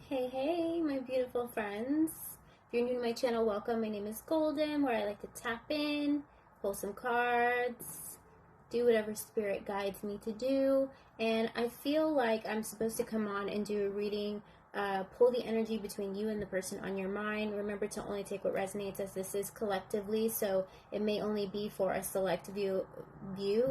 Hey, hey, my beautiful friends. If you're new to my channel, welcome. My name is Golden, where I like to tap in, pull some cards, do whatever spirit guides me to do. And I feel like I'm supposed to come on and do a reading, pull the energy between you and the person on your mind. Remember to only take what resonates, as this is collectively, so it may only be for a select view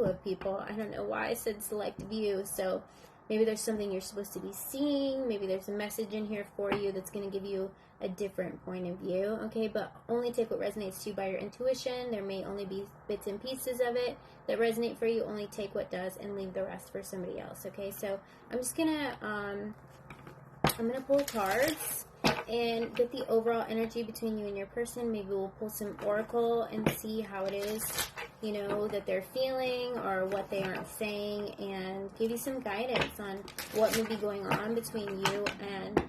of people. I don't know why I said select view, so maybe there's something you're supposed to be seeing. Maybe there's a message in here for you that's going to give you a different point of view, okay? But only take what resonates to you by your intuition. There may only be bits and pieces of it that resonate for you. Only take what does and leave the rest for somebody else, okay? So I'm just going to, I'm going to pull cards and get the overall energy between you and your person. Maybe we'll pull some oracle and see how it is, you know, that they're feeling or what they aren't saying, and give you some guidance on what may be going on between you and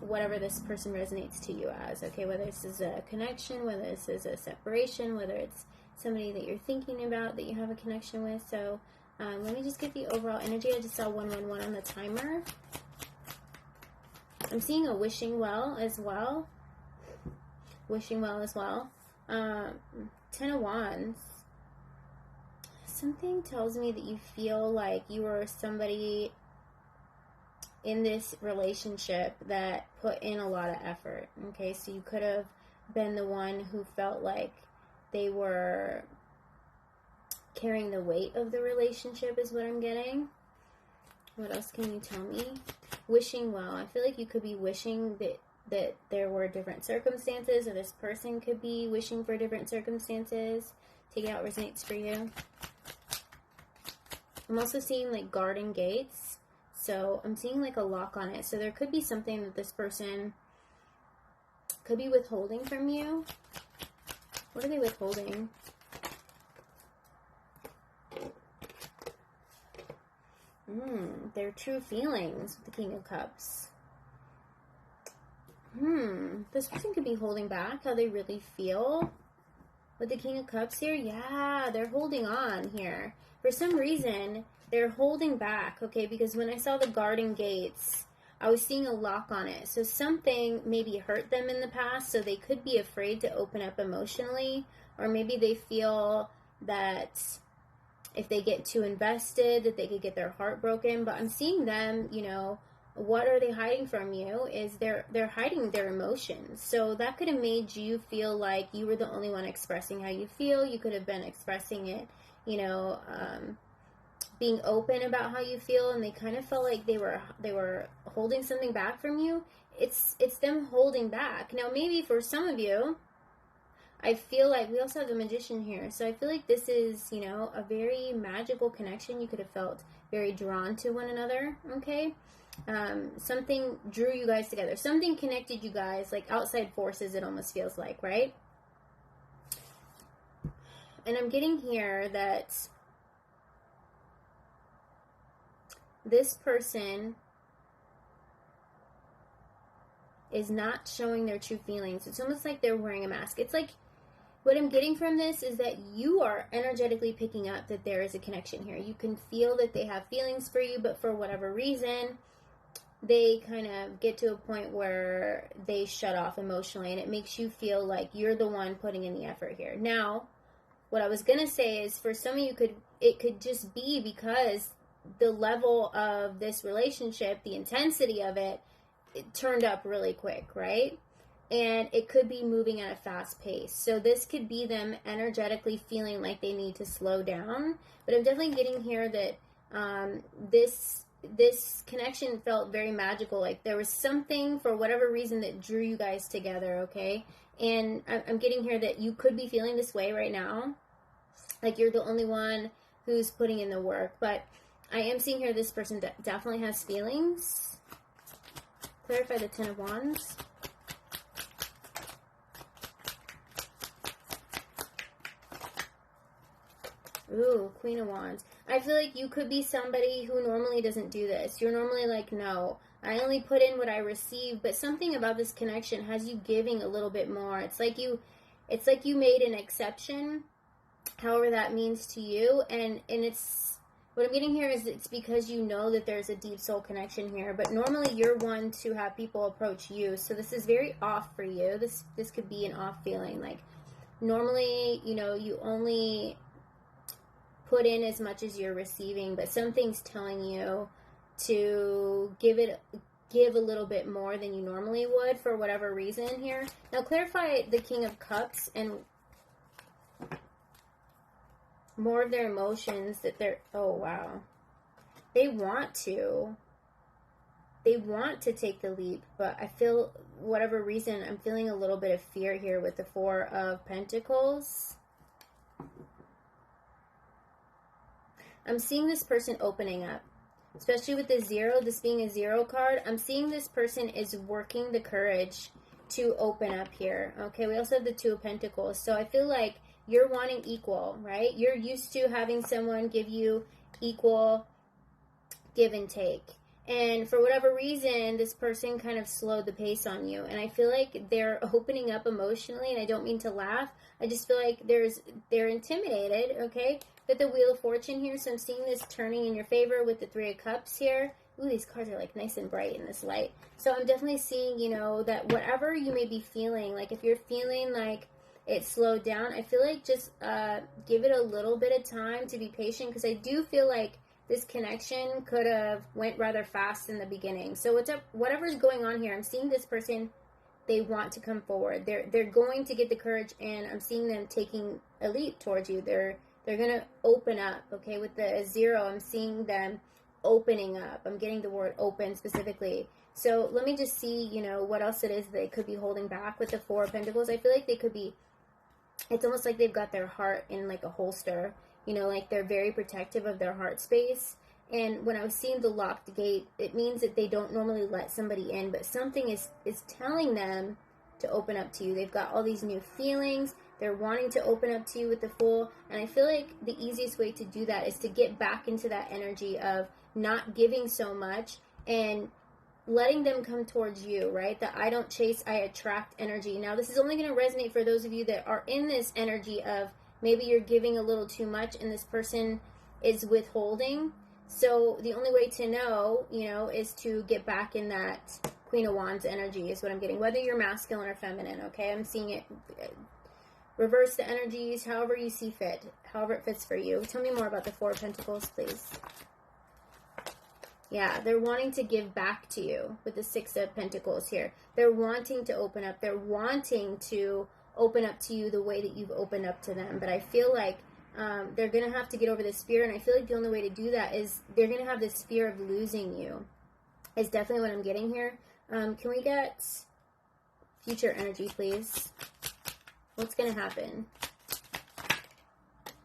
whatever this person resonates to you as, okay? Whether this is a connection, whether this is a separation, whether it's somebody that you're thinking about that you have a connection with. So let me just get the overall energy. I just saw 111 on the timer. I'm seeing a wishing well as well. Wishing well as well. 10 of Wands. Something tells me that you feel like you are somebody in this relationship that put in a lot of effort. Okay, so you could have been the one who felt like they were carrying the weight of the relationship, is what I'm getting. What else can you tell me? Wishing well. I feel like you could be wishing that there were different circumstances, or this person could be wishing for different circumstances. Take it out, resonates for you. I'm also seeing like garden gates. So I'm seeing like a lock on it. So there could be something that this person could be withholding from you. What are they withholding? Their true feelings with the King of Cups. This person could be holding back how they really feel with the King of Cups here. Yeah, they're holding on here. For some reason, they're holding back, okay? Because when I saw the garden gates, I was seeing a lock on it. So something maybe hurt them in the past, so they could be afraid to open up emotionally. Or maybe they feel that if they get too invested, that they could get their heart broken. But I'm seeing them, you know, what are they hiding from you is they're hiding their emotions. So that could have made you feel like you were the only one expressing how you feel. You could have been expressing it, you know, being open about how you feel, and they kind of felt like they were holding something back from you. It's them holding back. Now maybe for some of you, I feel like we also have the Magician here. So I feel like this is, you know, a very magical connection. You could have felt very drawn to one another, okay? Something drew you guys together. Something connected you guys, like outside forces, it almost feels like, right? And I'm getting here that this person is not showing their true feelings. It's almost like they're wearing a mask. It's like, what I'm getting from this is that you are energetically picking up that there is a connection here. You can feel that they have feelings for you, but for whatever reason, they kind of get to a point where they shut off emotionally, and it makes you feel like you're the one putting in the effort here. Now, what I was going to say is, for some of you, it could just be because the level of this relationship, the intensity of it turned up really quick, right? And it could be moving at a fast pace. So this could be them energetically feeling like they need to slow down. But I'm definitely getting here that this connection felt very magical. Like there was something, for whatever reason, that drew you guys together, okay? And I'm getting here that you could be feeling this way right now. Like you're the only one who's putting in the work. But I am seeing here this person definitely has feelings. Clarify the 10 of Wands. Ooh, Queen of Wands. I feel like you could be somebody who normally doesn't do this. You're normally like, no, I only put in what I receive. But something about this connection has you giving a little bit more. It's like you made an exception, however that means to you. And it's What I'm getting here is it's because you know that there's a deep soul connection here, but normally you're one to have people approach you. So this is very off for you. This could be an off feeling. Like normally, you know, you only put in as much as you're receiving, but something's telling you to give a little bit more than you normally would for whatever reason here. Now clarify the King of Cups and more of their emotions that they're, oh wow, they want to take the leap, but I feel, whatever reason, I'm feeling a little bit of fear here with the Four of Pentacles. I'm seeing this person opening up, especially with the 0, this being a 0 card. I'm seeing this person is working the courage to open up here. Okay, we also have the 2 of Pentacles, so I feel like you're wanting equal, right? You're used to having someone give you equal give and take. And for whatever reason, this person kind of slowed the pace on you. And I feel like they're opening up emotionally, and I don't mean to laugh. I just feel like they're intimidated, okay? With the Wheel of Fortune here, so I'm seeing this turning in your favor with the 3 of Cups here. Ooh, these cards are like nice and bright in this light. So I'm definitely seeing, you know, that whatever you may be feeling, like if you're feeling like it slowed down, I feel like just give it a little bit of time to be patient, because I do feel like this connection could have went rather fast in the beginning. So whatever's going on here, I'm seeing this person, they want to come forward. They're going to get the courage, and I'm seeing them taking a leap towards you. They're going to open up, okay? With the 0, I'm seeing them opening up. I'm getting the word open specifically. So let me just see, you know, what else it is they could be holding back with the 4 of Pentacles. I feel like they could be, it's almost like they've got their heart in like a holster, you know, like they're very protective of their heart space. And when I was seeing the locked gate, it means that they don't normally let somebody in, but something is telling them to open up to you. They've got all these new feelings. They're wanting to open up to you with the Fool. And I feel like the easiest way to do that is to get back into that energy of not giving so much and letting them come towards you, right? The I don't chase, I attract energy. Now, this is only going to resonate for those of you that are in this energy of maybe you're giving a little too much and this person is withholding. So the only way to know, you know, is to get back in that Queen of Wands energy is what I'm getting, whether you're masculine or feminine, okay? I'm seeing it. Reverse the energies, however you see fit, however it fits for you. Tell me more about the 4 of Pentacles, please. Yeah, they're wanting to give back to you with the 6 of Pentacles here. They're wanting to open up. They're wanting to open up to you the way that you've opened up to them. But I feel like they're going to have to get over this fear. And I feel like the only way to do that is they're going to have this fear of losing you. Is definitely what I'm getting here. Can we get future energy, please? What's going to happen?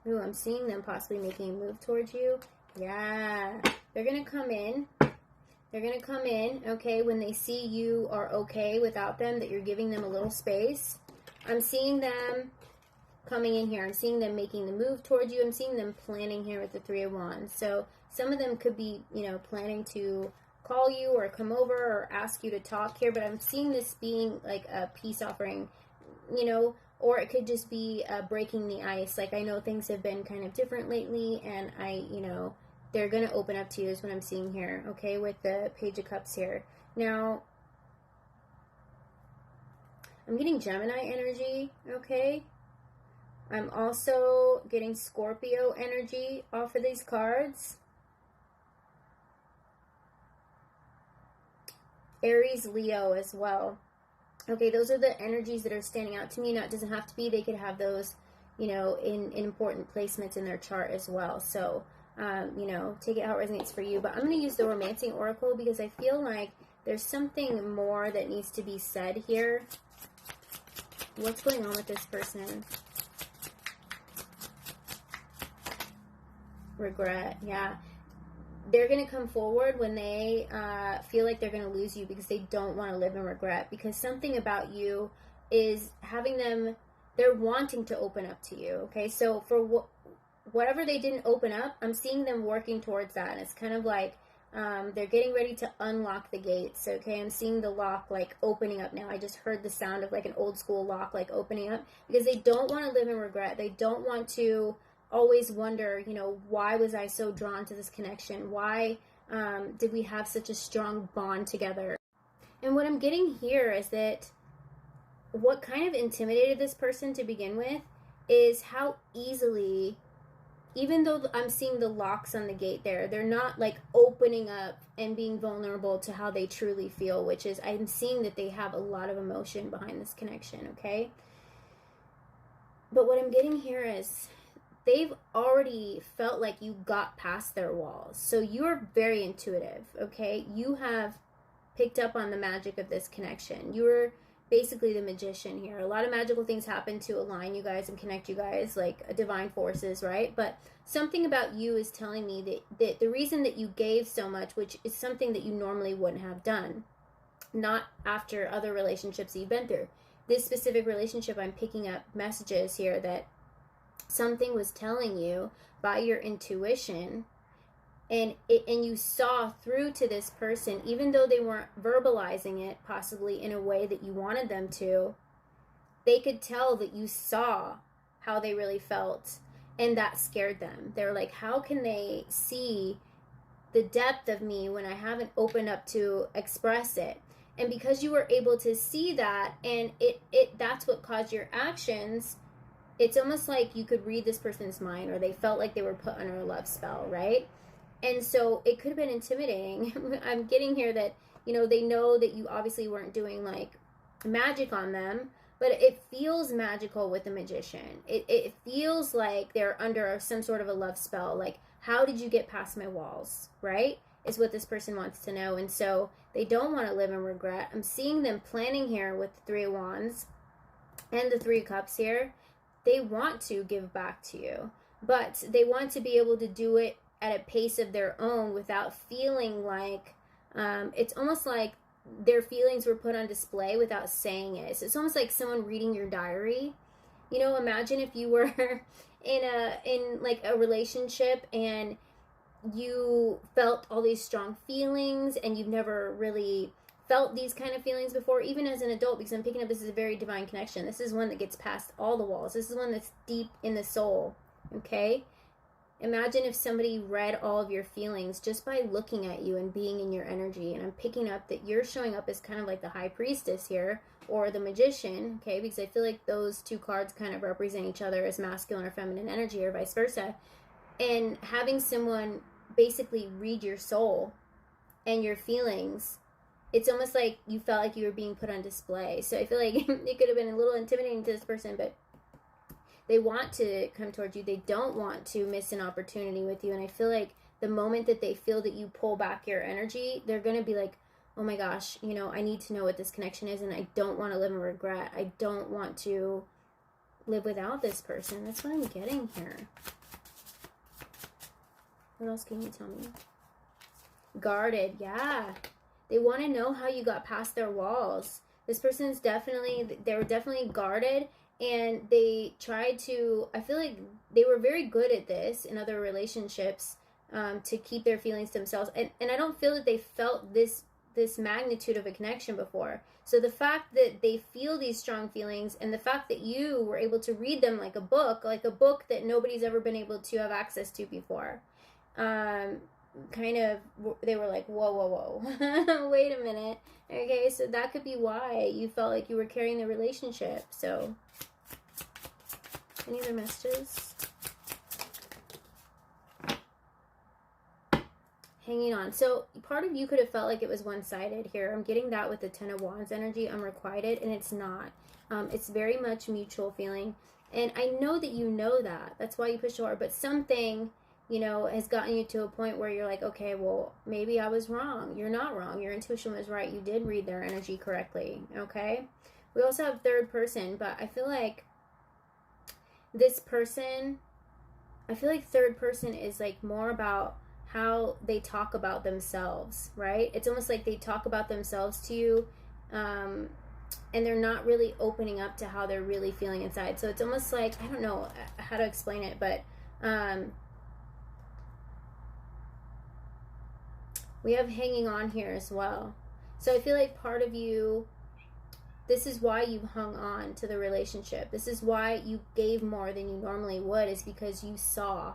Ooh, I'm seeing them possibly making a move towards you. Yeah. They're going to come in. They're going to come in, okay, when they see you are okay without them, that you're giving them a little space. I'm seeing them coming in here. I'm seeing them making the move towards you. I'm seeing them planning here with the 3 of Wands. So some of them could be, you know, planning to call you or come over or ask you to talk here. But I'm seeing this being like a peace offering, you know, or it could just be breaking the ice. Like, I know things have been kind of different lately, and you know, they're going to open up to you is what I'm seeing here, okay, with the Page of Cups here. Now, I'm getting Gemini energy, okay? I'm also getting Scorpio energy off of these cards. Aries, Leo as well. Okay, those are the energies that are standing out to me. Now, it doesn't have to be. They could have those, you know, in important placements in their chart as well. So, you know, take it how it resonates for you. But I'm going to use the Romancing Oracle because I feel like there's something more that needs to be said here. What's going on with this person? Regret, yeah. They're going to come forward when they feel like they're going to lose you because they don't want to live in regret. Because something about you is having them, they're wanting to open up to you, okay? So for whatever they didn't open up, I'm seeing them working towards that. And it's kind of like they're getting ready to unlock the gates, okay? I'm seeing the lock like opening up now. I just heard the sound of like an old school lock like opening up because they don't want to live in regret. They don't want to always wonder, you know, why was I so drawn to this connection? Why did we have such a strong bond together? And what I'm getting here is that what kind of intimidated this person to begin with is how easily, even though I'm seeing the locks on the gate there, they're not like opening up and being vulnerable to how they truly feel, which is, I'm seeing that they have a lot of emotion behind this connection, okay? But what I'm getting here is they've already felt like you got past their walls. So you're very intuitive, okay? You have picked up on the magic of this connection. You're basically the magician here. A lot of magical things happen to align you guys and connect you guys, like divine forces, right? But something about you is telling me that the reason that you gave so much, which is something that you normally wouldn't have done, not after other relationships that you've been through. This specific relationship, I'm picking up messages here that something was telling you by your intuition, and you saw through to this person, even though they weren't verbalizing it possibly in a way that you wanted them to. They could tell that you saw how they really felt, and that scared them. They're like, how can they see the depth of me when I haven't opened up to express it? And because you were able to see that, and that's what caused your actions, it's almost like you could read this person's mind, or they felt like they were put under a love spell, right? And so it could have been intimidating. I'm getting here that, you know, they know that you obviously weren't doing like magic on them, but it feels magical with the magician. It feels like they're under some sort of a love spell. Like, how did you get past my walls, right? Is what this person wants to know. And so they don't want to live in regret. I'm seeing them planning here with the Three of Wands and the Three of Cups here. They want to give back to you, but they want to be able to do it at a pace of their own without feeling like, it's almost like their feelings were put on display without saying it. So it's almost like someone reading your diary. You know, imagine if you were in like a relationship and you felt all these strong feelings, and you've never really felt these kind of feelings before, even as an adult, because I'm picking up this is a very divine connection. This is one that gets past all the walls. This is one that's deep in the soul, okay? Imagine if somebody read all of your feelings just by looking at you and being in your energy. And I'm picking up that you're showing up as kind of like the high priestess here, or the magician, okay? Because I feel like those two cards kind of represent each other as masculine or feminine energy, or vice versa. And having someone basically read your soul and your feelings, it's almost like you felt like you were being put on display. So I feel like it could have been a little intimidating to this person, but they want to come towards you. They don't want to miss an opportunity with you. And I feel like the moment that they feel that you pull back your energy, they're going to be like, oh my gosh, you know, I need to know what this connection is, and I don't want to live in regret. I don't want to live without this person. That's what I'm getting here. What else can you tell me? Guarded, yeah. They want to know how you got past their walls. This person's definitely, they were definitely guarded. And they tried to, I feel like they were very good at this in other relationships, to keep their feelings to themselves. And I don't feel that they felt this magnitude of a connection before. So the fact that they feel these strong feelings, and the fact that you were able to read them like a book that nobody's ever been able to have access to before, kind of, they were like, whoa, wait a minute. Okay, so that could be why you felt like you were carrying the relationship. So any other messages? Hanging on. So part of you could have felt like it was one-sided here. I'm getting that with the Ten of Wands energy, unrequited, and it's not. It's very much mutual feeling. And I know that you know that. That's why you push forward. But something, you know, has gotten you to a point where you're like, okay, well, maybe I was wrong. You're not wrong. Your intuition was right. You did read their energy correctly, okay? We also have third person, but I feel like this person, I feel like third person is like more about how they talk about themselves, right? It's almost like they talk about themselves to you, and they're not really opening up to how they're really feeling inside. So it's almost like, I don't know how to explain it, but we have hanging on here as well. So I feel like part of you, this is why you hung on to the relationship. This is why you gave more than you normally would, is because you saw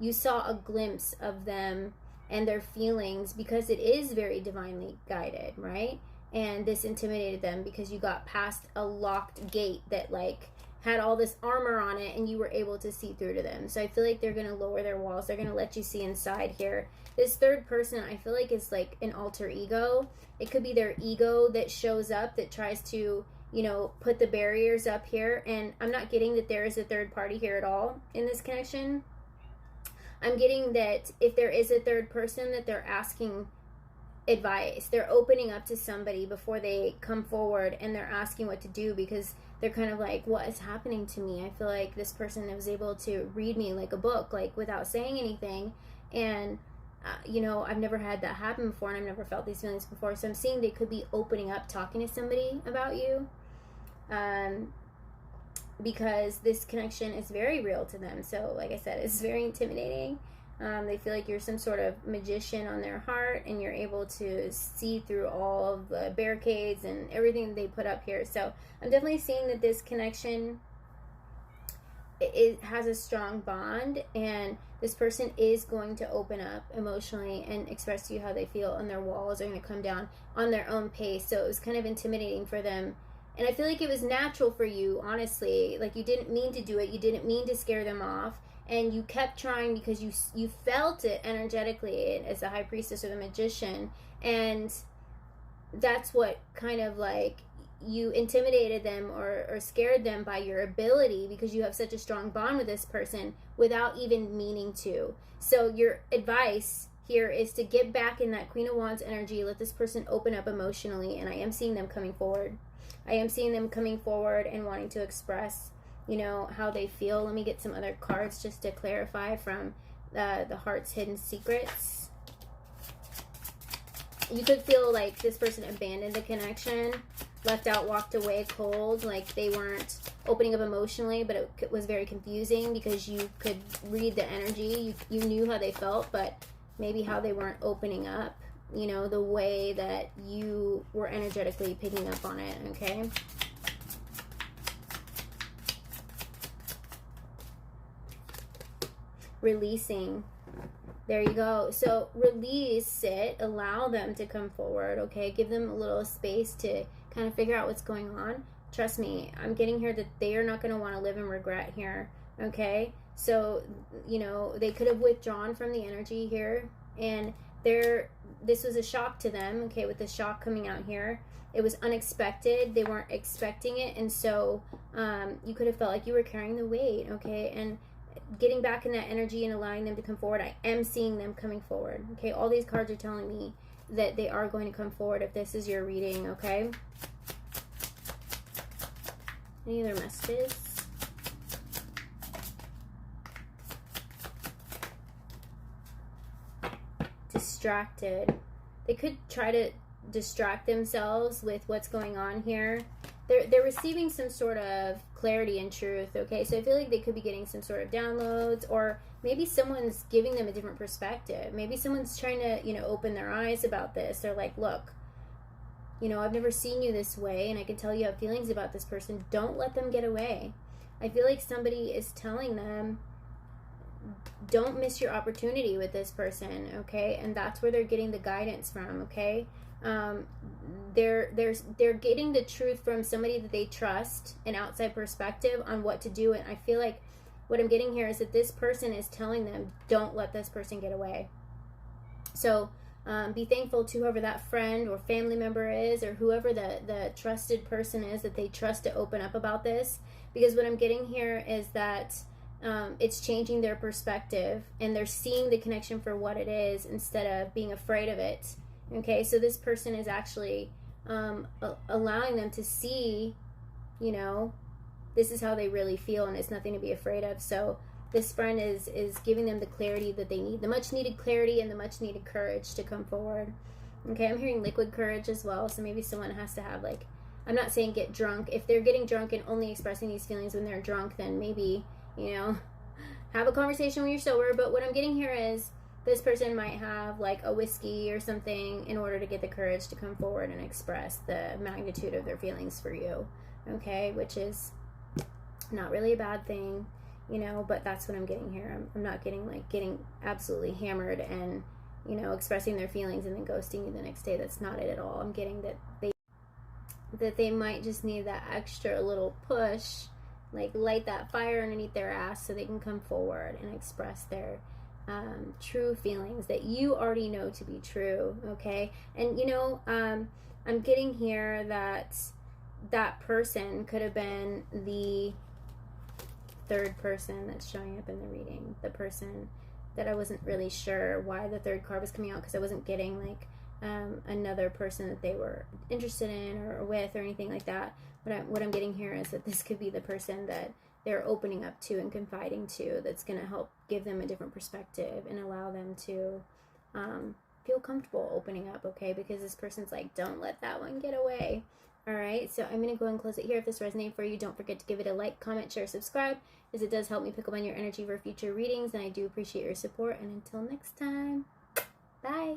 a glimpse of them and their feelings, because it is very divinely guided, right? And this intimidated them because you got past a locked gate that like had all this armor on it, and you were able to see through to them. So I feel like they're going to lower their walls. They're going to let you see inside here. This third person, I feel like, is like an alter ego. It could be their ego that shows up, that tries to, you know, put the barriers up here. And I'm not getting that there is a third party here at all in this connection. I'm getting that if there is a third person, that they're asking advice. They're opening up to somebody before they come forward, and they're asking what to do, because they're kind of like, what is happening to me? I feel like this person was able to read me like a book, like without saying anything. And you know, I've never had that happen before, and I've never felt these feelings before. So I'm seeing they could be opening up, talking to somebody about you, because this connection is very real to them. So like I said, it's very intimidating. They feel like you're some sort of magician on their heart, and you're able to see through all of the barricades and everything they put up here. So I'm definitely seeing that this connection, it has a strong bond, and this person is going to open up emotionally and express to you how they feel, and their walls are going to come down on their own pace. So it was kind of intimidating for them. And I feel like it was natural for you, honestly. Like, you didn't mean to do it. You didn't mean to scare them off. And you kept trying because you felt it energetically as the high priestess or the magician. And that's what kind of like, you intimidated them or scared them by your ability, because you have such a strong bond with this person without even meaning to. So your advice here is to get back in that Queen of Wands energy. Let this person open up emotionally. And I am seeing them coming forward. I am seeing them coming forward and wanting to express, you know, how they feel. Let me get some other cards just to clarify from the Heart's Hidden Secrets. You could feel like this person abandoned the connection, left out, walked away cold, like they weren't opening up emotionally, but it was very confusing because you could read the energy. You knew how they felt, but maybe how they weren't opening up, you know, the way that you were energetically picking up on it, okay? Releasing. There you go. So release it. Allow them to come forward, okay? Give them a little space to kind of figure out what's going on. Trust me, I'm getting here that they are not going to want to live in regret here, okay? So, you know, they could have withdrawn from the energy here, and this was a shock to them, okay, with the shock coming out here. It was unexpected. They weren't expecting it, and so you could have felt like you were carrying the weight, okay? And getting back in that energy and allowing them to come forward, I am seeing them coming forward, okay? All these cards are telling me that they are going to come forward if this is your reading, okay? Any other messages? Distracted. They could try to distract themselves with what's going on here. They're receiving some sort of clarity and truth, okay? So I feel like they could be getting some sort of downloads, or maybe someone's giving them a different perspective. Maybe someone's trying to, you know, open their eyes about this. They're like, look, you know, I've never seen you this way, and I can tell you have feelings about this person. Don't let them get away. I feel like somebody is telling them, don't miss your opportunity with this person, okay? And that's where they're getting the guidance from, okay? They're getting the truth from somebody that they trust, an outside perspective on what to do. And I feel like what I'm getting here is that this person is telling them, don't let this person get away. So be thankful to whoever that friend or family member is, or whoever the trusted person is that they trust to open up about this, because what I'm getting here is that it's changing their perspective, and they're seeing the connection for what it is instead of being afraid of it. Okay, so this person is actually allowing them to see, you know, this is how they really feel, and it's nothing to be afraid of. So this friend is giving them the clarity that they need, the much needed clarity and the much needed courage to come forward. Okay, I'm hearing liquid courage as well, so maybe someone has to have, like, I'm not saying get drunk. If they're getting drunk and only expressing these feelings when they're drunk, then maybe, you know, have a conversation when you're sober. But what I'm getting here is this person might have like a whiskey or something in order to get the courage to come forward and express the magnitude of their feelings for you, okay, which is not really a bad thing, you know, but that's what I'm getting here. I'm not getting like getting absolutely hammered and, you know, expressing their feelings and then ghosting you the next day. That's not it at all. I'm getting that they might just need that extra little push, like light that fire underneath their ass so they can come forward and express their true feelings that you already know to be true, okay? And, you know, I'm getting here that that person could have been the third person that's showing up in the reading, the person that I wasn't really sure why the third card was coming out, because I wasn't getting like another person that they were interested in or with or anything like that. What I'm getting here is that this could be the person that they're opening up to and confiding to, that's going to help give them a different perspective and allow them to feel comfortable opening up, okay? Because this person's like, don't let that one get away. All right, so I'm going to go and close it here. If this resonated for you, don't forget to give it a like, comment, share, subscribe, as it does help me pick up on your energy for future readings, and I do appreciate your support. And until next time, bye.